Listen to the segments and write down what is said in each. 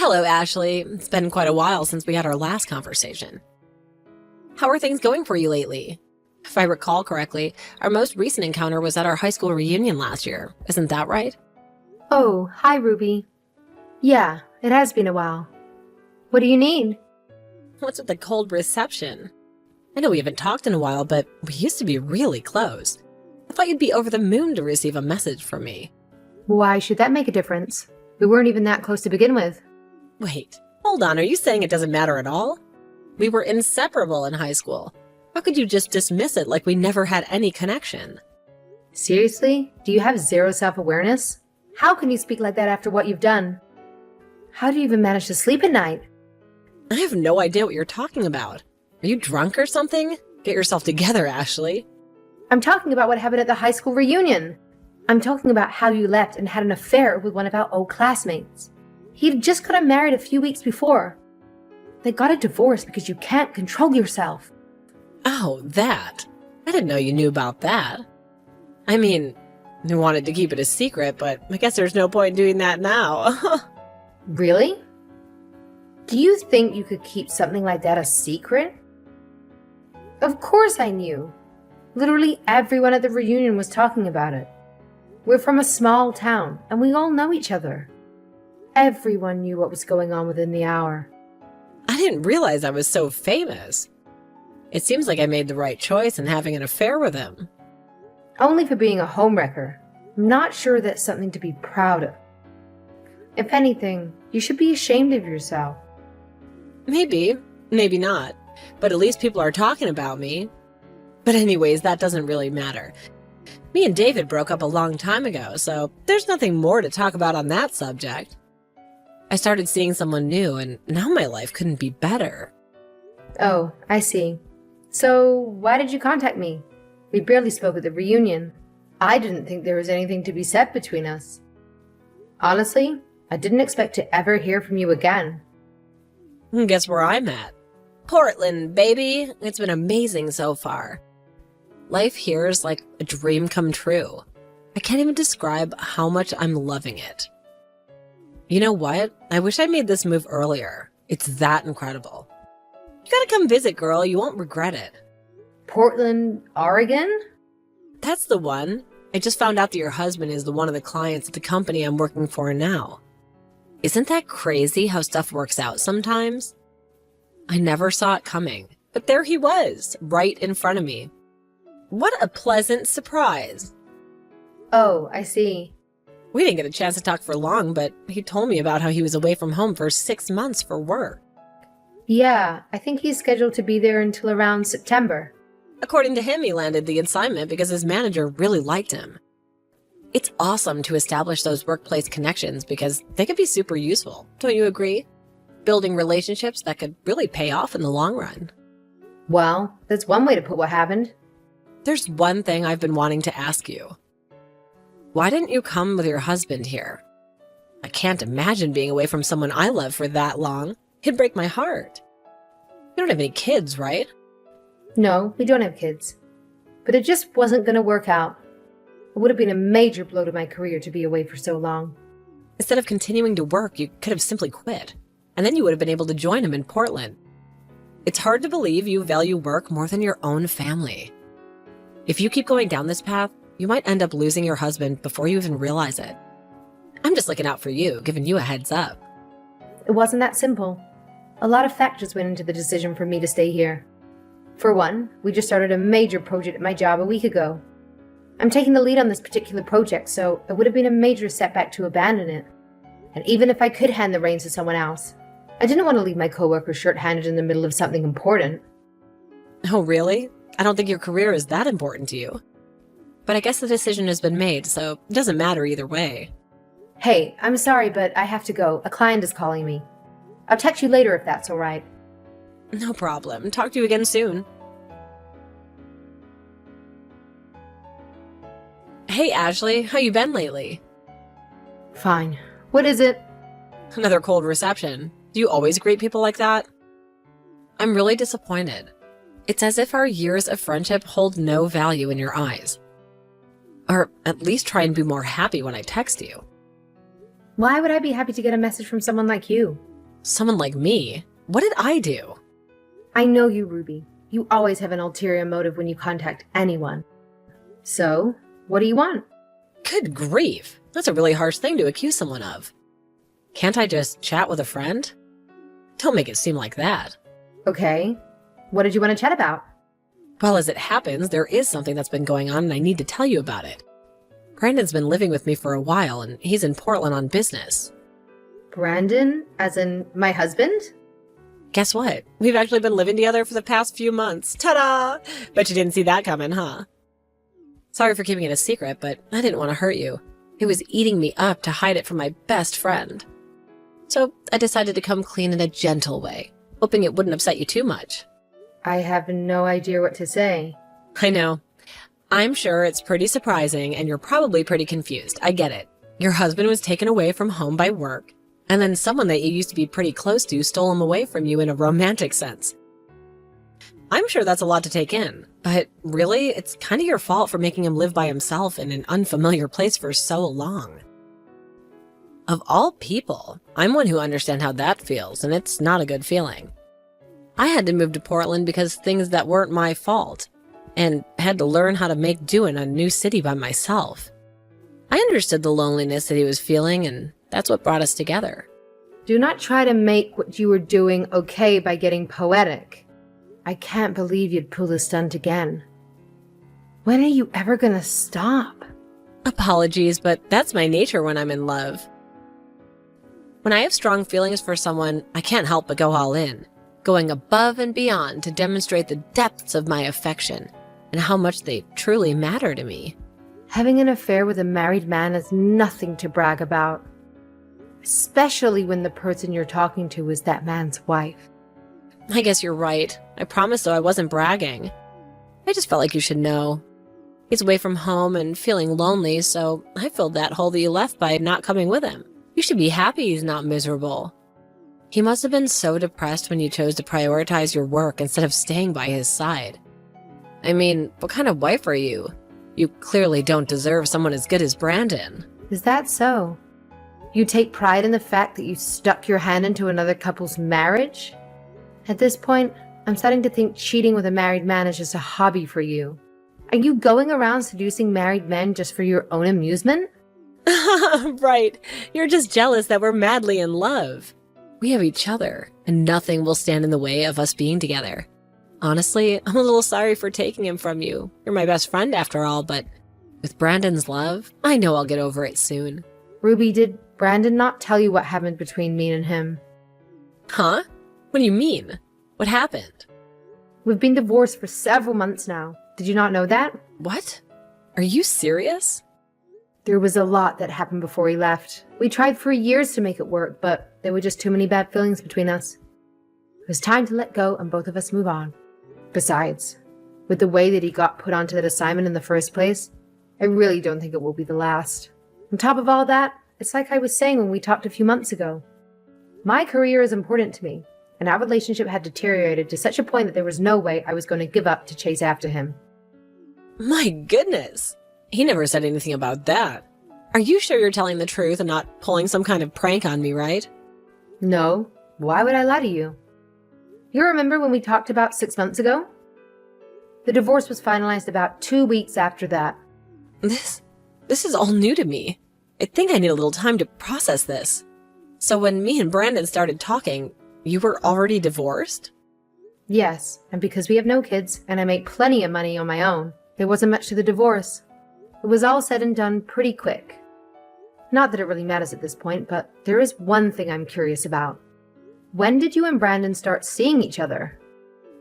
Hello, Ashley. It's been quite a while since we had our last conversation. How are things going for you lately? If I recall correctly, our most recent encounter was at our high school reunion last year. Isn't that right? Oh, hi, Ruby. Yeah, it has been a while. What do you need? What's with the cold reception? I know we haven't talked in a while, but we used to be really close. I thought you'd be over the moon to receive a message from me. Why should that make a difference? We weren't even that close to begin with. Wait, hold on, are you saying it doesn't matter at all? We were inseparable in high school. How could you just dismiss it like we never had any connection? Seriously? Do you have zero self-awareness? How can you speak like that after what you've done? How do you even manage to sleep at night? I have no idea what you're talking about. Are you drunk or something? Get yourself together, Ashley. I'm talking about what happened at the high school reunion. I'm talking about how you left and had an affair with one of our old classmates. He'd just gotten married a few weeks before. They got a divorce because you can't control yourself. Oh, that. I didn't know you knew about that. I mean, you wanted to keep it a secret, but I guess there's no point doing that now. Really? Do you think you could keep something like that a secret? Of course I knew. Literally everyone at the reunion was talking about it. We're from a small town, and we all know each other. Everyone knew what was going on within the hour. I didn't realize I was so famous. It seems like I made the right choice in having an affair with him. Only for being a homewrecker. I'm not sure that's something to be proud of. If anything, you should be ashamed of yourself. Maybe, maybe not. But at least people are talking about me. But anyways, that doesn't really matter. Me and David broke up a long time ago, so there's nothing more to talk about on that subject. I started seeing someone new, and now my life couldn't be better. Oh, I see. So, why did you contact me? We barely spoke at the reunion. I didn't think there was anything to be said between us. Honestly, I didn't expect to ever hear from you again. Guess where I'm at? Portland, baby. It's been amazing so far. Life here is like a dream come true. I can't even describe how much I'm loving it. You know what? I wish I made this move earlier. It's that incredible. You gotta come visit, girl. You won't regret it. Portland, Oregon? That's the one. I just found out that your husband is one of the clients at the company I'm working for now. Isn't that crazy how stuff works out sometimes? I never saw it coming, but there he was, right in front of me. What a pleasant surprise. Oh, I see. We didn't get a chance to talk for long, but he told me about how he was away from home for 6 months for work. Yeah, I think he's scheduled to be there until around September. According to him, he landed the assignment because his manager really liked him. It's awesome to establish those workplace connections because they can be super useful. Don't you agree? Building relationships that could really pay off in the long run. Well, that's one way to put what happened. There's one thing I've been wanting to ask you. Why didn't you come with your husband here? I can't imagine being away from someone I love for that long. It'd break my heart. You don't have any kids, right? No, we don't have kids. But it just wasn't going to work out. It would have been a major blow to my career to be away for so long. Instead of continuing to work, you could have simply quit. And then you would have been able to join him in Portland. It's hard to believe you value work more than your own family. If you keep going down this path, you might end up losing your husband before you even realize it. I'm just looking out for you, giving you a heads up. It wasn't that simple. A lot of factors went into the decision for me to stay here. For one, we just started a major project at my job a week ago. I'm taking the lead on this particular project, so it would have been a major setback to abandon it. And even if I could hand the reins to someone else, I didn't want to leave my coworker short-handed in the middle of something important. Oh, really? I don't think your career is that important to you. But I guess the decision has been made, so it doesn't matter either way. Hey, I'm sorry, but I have to go. A client is calling me. I'll text you later if that's all right. No problem. Talk to you again soon. Hey, Ashley, how you been lately? Fine. What is it? Another cold reception. Do you always greet people like that? I'm really disappointed. It's as if our years of friendship hold no value in your eyes. Or at least try and be more happy when I text you. Why would I be happy to get a message from someone like you? Someone like me? What did I do? I know you, Ruby. You always have an ulterior motive when you contact anyone. So, what do you want? Good grief. That's a really harsh thing to accuse someone of. Can't I just chat with a friend? Don't make it seem like that. Okay. What did you want to chat about? Well, as it happens, there is something that's been going on and I need to tell you about it. Brandon's been living with me for a while and he's in Portland on business. Brandon? As in my husband? Guess what? We've actually been living together for the past few months. Ta-da! Bet you didn't see that coming, huh? Sorry for keeping it a secret, but I didn't want to hurt you. It was eating me up to hide it from my best friend. So I decided to come clean in a gentle way, hoping it wouldn't upset you too much. I have no idea what to say. I know. I'm sure it's pretty surprising and you're probably pretty confused. I get it. Your husband was taken away from home by work, and then someone that you used to be pretty close to stole him away from you in a romantic sense. I'm sure that's a lot to take in, but really, it's kind of your fault for making him live by himself in an unfamiliar place for so long. Of all people, I'm one who understands how that feels, and it's not a good feeling. I had to move to Portland because things that weren't my fault, and had to learn how to make do in a new city by myself. I understood the loneliness that he was feeling, and that's what brought us together. Do not try to make what you were doing okay by getting poetic. I can't believe you'd pull this stunt again. When are you ever gonna stop? Apologies, but that's my nature when I'm in love. When I have strong feelings for someone, I can't help but go all in, going above and beyond to demonstrate the depths of my affection and how much they truly matter to me. Having an affair with a married man is nothing to brag about, especially when the person you're talking to is that man's wife. I guess you're right. I promise, though, I wasn't bragging. I just felt like you should know. He's away from home and feeling lonely, so I filled that hole that you left by not coming with him. You should be happy he's not miserable. He must have been so depressed when you chose to prioritize your work instead of staying by his side. I mean, what kind of wife are you? You clearly don't deserve someone as good as Brandon. Is that so? You take pride in the fact that you stuck your hand into another couple's marriage? At this point, I'm starting to think cheating with a married man is just a hobby for you. Are you going around seducing married men just for your own amusement? Right. You're just jealous that we're madly in love. We have each other, and nothing will stand in the way of us being together. Honestly, I'm a little sorry for taking him from you. You're my best friend after all, but with Brandon's love, I know I'll get over it soon. Ruby, did Brandon not tell you what happened between me and him? Huh? What do you mean? What happened? We've been divorced for several months now. Did you not know that? What? Are you serious? There was a lot that happened before he left. We tried for years to make it work, but there were just too many bad feelings between us. It was time to let go and both of us move on. Besides, with the way that he got put onto that assignment in the first place, I really don't think it will be the last. On top of all that, it's like I was saying when we talked a few months ago. My career is important to me, and our relationship had deteriorated to such a point that there was no way I was going to give up to chase after him. My goodness. He never said anything about that. Are you sure you're telling the truth and not pulling some kind of prank on me, right? No. Why would I lie to you? You remember when we talked about 6 months ago? The divorce was finalized about 2 weeks after that. This is all new to me. I think I need a little time to process this. So when me and Brandon started talking, you were already divorced? Yes, and because we have no kids and I make plenty of money on my own, there wasn't much to the divorce. It was all said and done pretty quick. Not that it really matters at this point, but there is one thing I'm curious about. When did you and Brandon start seeing each other?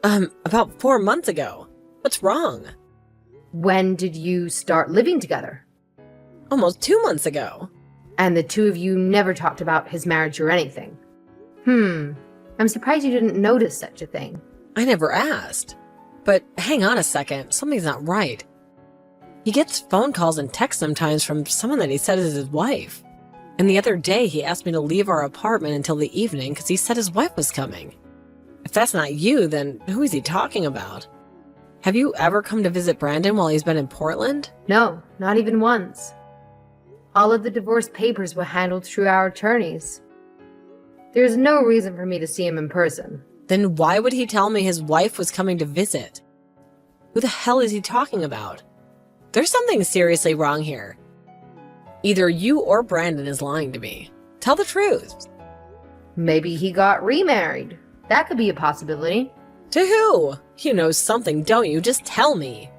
About 4 months ago. What's wrong? When did you start living together? Almost 2 months ago. And the two of you never talked about his marriage or anything. I'm surprised you didn't notice such a thing. I never asked. But hang on a second, something's not right. He gets phone calls and texts sometimes from someone that he said is his wife. And the other day he asked me to leave our apartment until the evening because he said his wife was coming. If that's not you, then who is he talking about? Have you ever come to visit Brandon while he's been in Portland? No, not even once. All of the divorce papers were handled through our attorneys. There's no reason for me to see him in person. Then why would he tell me his wife was coming to visit? Who the hell is he talking about? There's something seriously wrong here. Either you or Brandon is lying to me. Tell the truth. Maybe he got remarried. That could be a possibility. To who? You know something, don't you? Just tell me.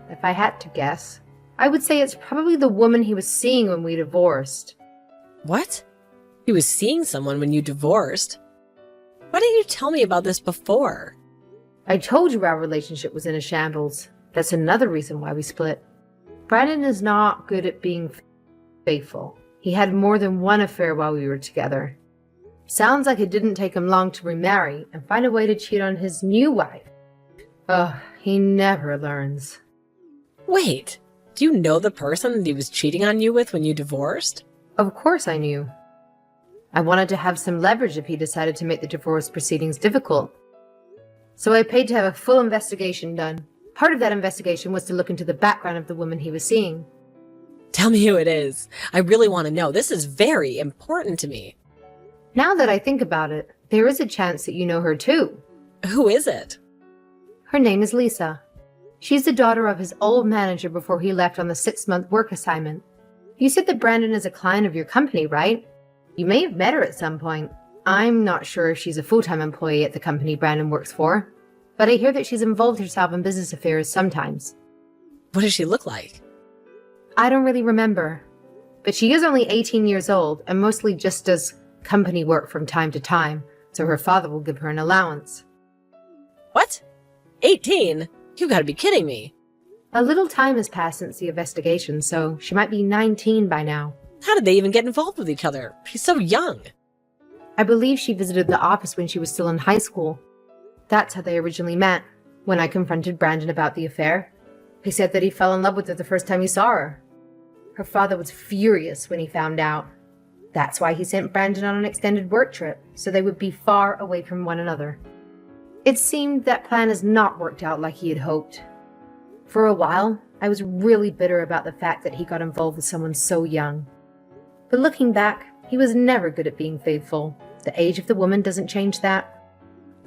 If I had to guess, I would say it's probably the woman he was seeing when we divorced. What? He was seeing someone when you divorced? Why didn't you tell me about this before? I told you our relationship was in a shambles. That's another reason why we split. Brandon is not good at being faithful. He had more than one affair while we were together. Sounds like it didn't take him long to remarry and find a way to cheat on his new wife. Ugh, he never learns. Wait, do you know the person that he was cheating on you with when you divorced? Of course I knew. I wanted to have some leverage if he decided to make the divorce proceedings difficult. So I paid to have a full investigation done. Part of that investigation was to look into the background of the woman he was seeing. Tell me who it is. I really want to know. This is very important to me. Now that I think about it, there is a chance that you know her too. Who is it? Her name is Lisa. She's the daughter of his old manager before he left on the 6-month work assignment. You said that Brandon is a client of your company, right? You may have met her at some point. I'm not sure if she's a full-time employee at the company Brandon works for, but I hear that she's involved herself in business affairs sometimes. What does she look like? I don't really remember, but she is only 18 years old and mostly just does company work from time to time, so her father will give her an allowance. What? 18? You gotta be kidding me. A little time has passed since the investigation, so she might be 19 by now. How did they even get involved with each other? She's so young. I believe she visited the office when she was still in high school. That's how they originally met. When I confronted Brandon about the affair, he said that he fell in love with her the first time he saw her. Her father was furious when he found out. That's why he sent Brandon on an extended work trip, so they would be far away from one another. It seemed that plan has not worked out like he had hoped. For a while, I was really bitter about the fact that he got involved with someone so young. But looking back, he was never good at being faithful. The age of the woman doesn't change that.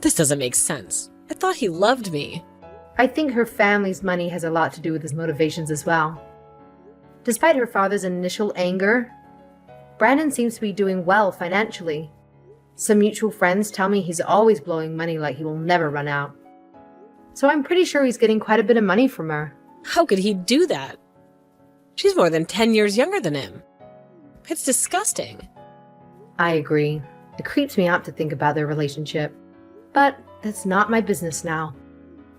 This doesn't make sense. I thought he loved me. I think her family's money has a lot to do with his motivations as well. Despite her father's initial anger, Brandon seems to be doing well financially. Some mutual friends tell me he's always blowing money like he will never run out. So I'm pretty sure he's getting quite a bit of money from her. How could he do that? She's more than 10 years younger than him. It's disgusting. I agree. It creeps me out to think about their relationship. But that's not my business now.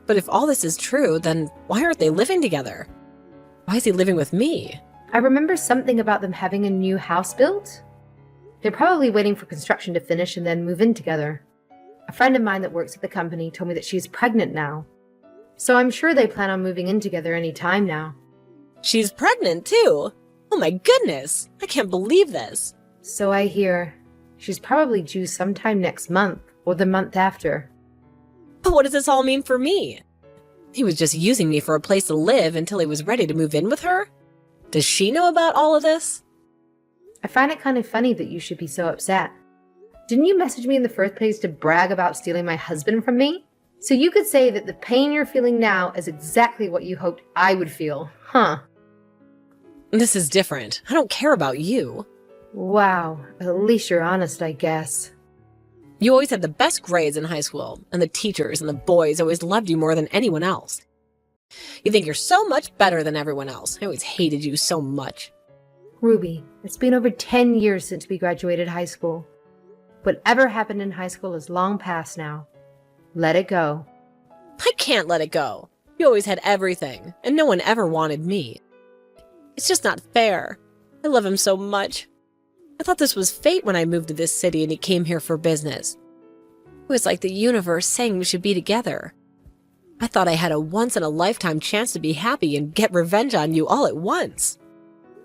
But if all this is true, then why aren't they living together? Why is he living with me? I remember something about them having a new house built. They're probably waiting for construction to finish and then move in together. A friend of mine that works at the company told me that she's pregnant now. So I'm sure they plan on moving in together any time now. She's pregnant too? Oh my goodness! I can't believe this. So I hear. She's probably due sometime next month or the month after. But what does this all mean for me? He was just using me for a place to live until he was ready to move in with her? Does she know about all of this? I find it kind of funny that you should be so upset. Didn't you message me in the first place to brag about stealing my husband from me? So you could say that the pain you're feeling now is exactly what you hoped I would feel, huh? This is different. I don't care about you. Wow, at least you're honest, I guess. You always had the best grades in high school, and the teachers and the boys always loved you more than anyone else. You think you're so much better than everyone else. I always hated you so much. Ruby, it's been over 10 years since we graduated high school. Whatever happened in high school is long past now. Let it go. I can't let it go. You always had everything, and no one ever wanted me. It's just not fair. I love him so much. I thought this was fate when I moved to this city and he came here for business. It was like the universe saying we should be together. I thought I had a once-in-a-lifetime chance to be happy and get revenge on you all at once.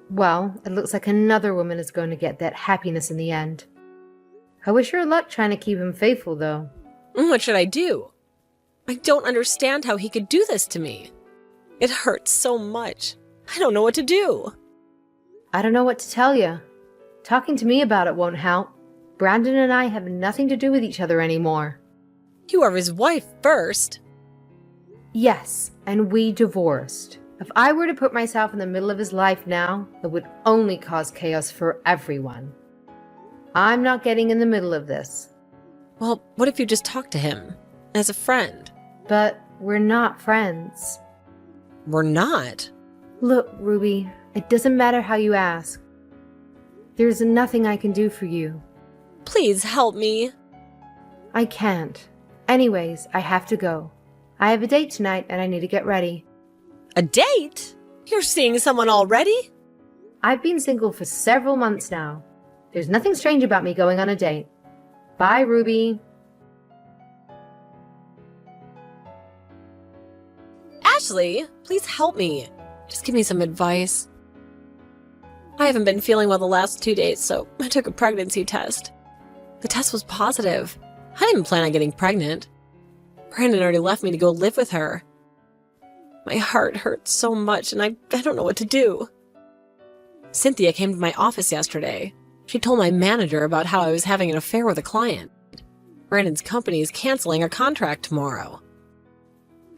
Well, it looks like another woman is going to get that happiness in the end. I wish her luck trying to keep him faithful, though. What should I do? I don't understand how he could do this to me. It hurts so much. I don't know what to do. I don't know what to tell you. Talking to me about it won't help. Brandon and I have nothing to do with each other anymore. You are his wife first. Yes, and we divorced. If I were to put myself in the middle of his life now, it would only cause chaos for everyone. I'm not getting in the middle of this. Well, what if you just talk to him as a friend? But we're not friends. We're not. Look, Ruby, it doesn't matter how you ask. There's nothing I can do for you. Please help me. I can't. Anyways, I have to go. I have a date tonight and I need to get ready. A date? You're seeing someone already? I've been single for several months now. There's nothing strange about me going on a date. Bye, Ruby. Ashley, please help me. Just give me some advice. I haven't been feeling well the last 2 days, so I took a pregnancy test. The test was positive. I didn't even plan on getting pregnant. Brandon already left me to go live with her. My heart hurts so much, and I don't know what to do. Cynthia came to my office yesterday. She told my manager about how I was having an affair with a client. Brandon's company is canceling our contract tomorrow.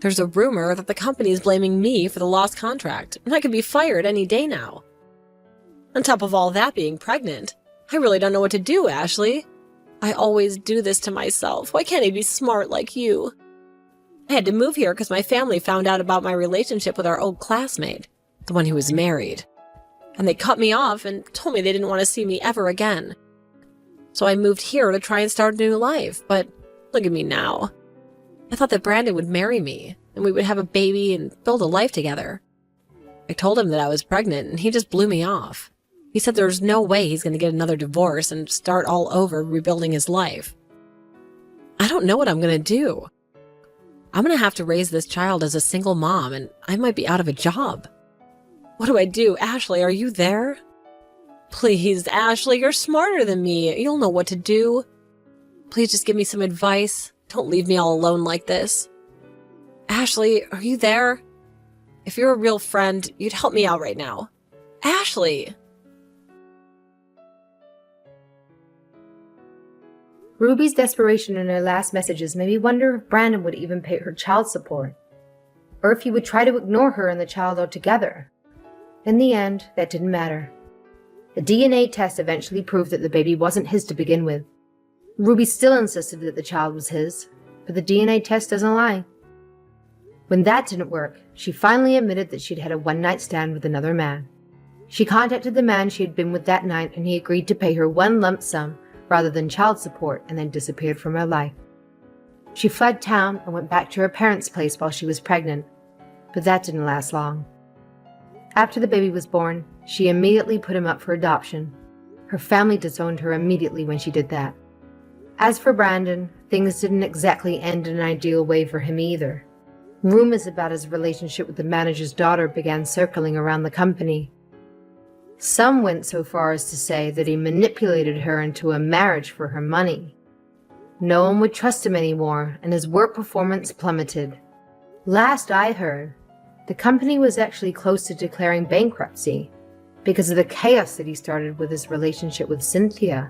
There's a rumor that the company is blaming me for the lost contract, and I could be fired any day now. On top of all that being pregnant, I really don't know what to do, Ashley. I always do this to myself. Why can't I be smart like you? I had to move here because my family found out about my relationship with our old classmate, the one who was married. And they cut me off and told me they didn't want to see me ever again. So I moved here to try and start a new life, but look at me now. I thought that Brandon would marry me, and we would have a baby and build a life together. I told him that I was pregnant, and he just blew me off. He said there's no way he's going to get another divorce and start all over rebuilding his life. I don't know what I'm going to do. I'm going to have to raise this child as a single mom, and I might be out of a job. What do I do? Ashley, are you there? Please, Ashley, you're smarter than me. You'll know what to do. Please just give me some advice. Don't leave me all alone like this. Ashley, are you there? If you're a real friend, you'd help me out right now. Ashley! Ruby's desperation in her last messages made me wonder if Brandon would even pay her child support, or if he would try to ignore her and the child altogether. In the end, that didn't matter. The DNA test eventually proved that the baby wasn't his to begin with. Ruby still insisted that the child was his, but the DNA test doesn't lie. When that didn't work, she finally admitted that she'd had a one-night stand with another man. She contacted the man she had been with that night, and he agreed to pay her one lump sum rather than child support, and then disappeared from her life. She fled town and went back to her parents' place while she was pregnant, but that didn't last long. After the baby was born, she immediately put him up for adoption. Her family disowned her immediately when she did that. As for Brandon, things didn't exactly end in an ideal way for him either. Rumors about his relationship with the manager's daughter began circling around the company. Some went so far as to say that he manipulated her into a marriage for her money. No one would trust him anymore, and his work performance plummeted. Last I heard, the company was actually close to declaring bankruptcy because of the chaos that he started with his relationship with Cynthia.